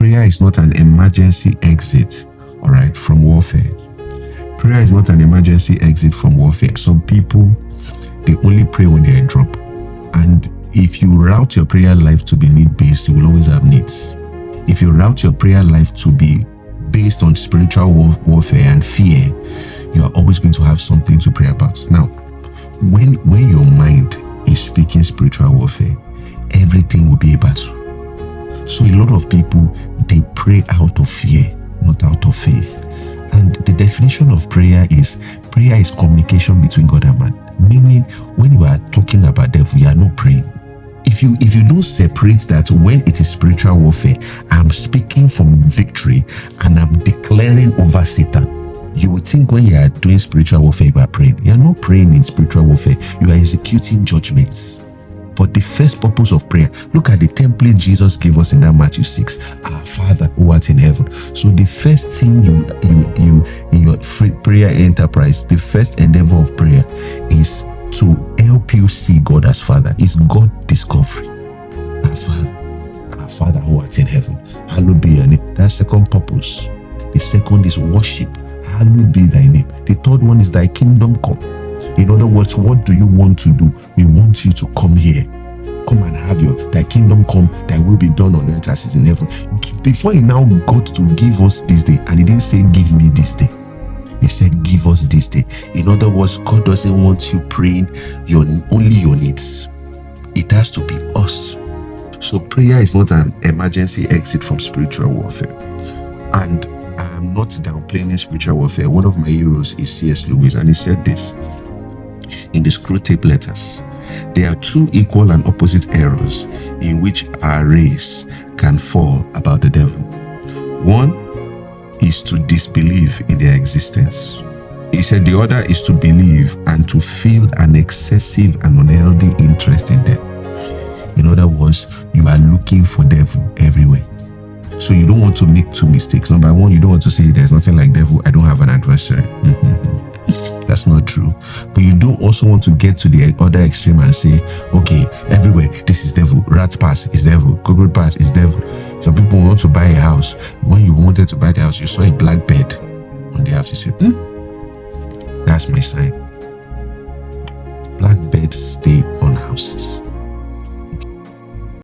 prayer is not an emergency exit, all right, from warfare. Prayer is not an emergency exit from warfare. Some people, they only pray when they're in trouble. And if you route your prayer life to be need-based, you will always have needs. If you route your prayer life to be based on spiritual warfare and fear, you are always going to have something to pray about. Now, when your mind is speaking spiritual warfare, everything will be a battle. So a lot of people, they pray out of fear, not out of faith. And the definition of prayer is communication between God and man. Meaning, when you are talking about devil, you are not praying. If you don't separate that, when it is spiritual warfare, I'm speaking from victory and I'm declaring over Satan. You would think when you are doing spiritual warfare, you are praying. You are not praying in spiritual warfare. You are executing judgments. But the first purpose of prayer, look at the template Jesus gave us in that Matthew 6. Our Father who art in heaven. So the first thing you in your prayer enterprise, the first endeavor of prayer is to help you see God as Father. It's God discovery. Our Father who art in heaven. Hallowed be your name. That's the second purpose. The second is worship. Hallowed be thy name. The third one is thy kingdom come. In other words, what do you want to do? We want you to come here. Come and have thy kingdom come, thy will be done on earth as it is in heaven. Before he now got to give us this day, and he didn't say, give me this day. He said, give us this day. In other words, God doesn't want you praying only your needs. It has to be us. So prayer is not an emergency exit from spiritual warfare. And I'm not downplaying spiritual warfare. One of my heroes is C.S. Lewis, and he said this in the Screwtape Letters. There are two equal and opposite errors in which our race can fall about the devil. One is to disbelieve in their existence. He said the other is to believe and to feel an excessive and unhealthy interest in them. In other words, you are looking for devil everywhere. So you don't want to make two mistakes. Number one, you don't want to say there's nothing like devil, I don't have an adversary. That's not true. But you don't also want to get to the other extreme and say, okay, everywhere, this is devil. Rat pass is devil. Cockroach pass is devil. Some people want to buy a house. When you wanted to buy the house, you saw a black bed on the house. You said, that's my sign. Black beds stay on houses.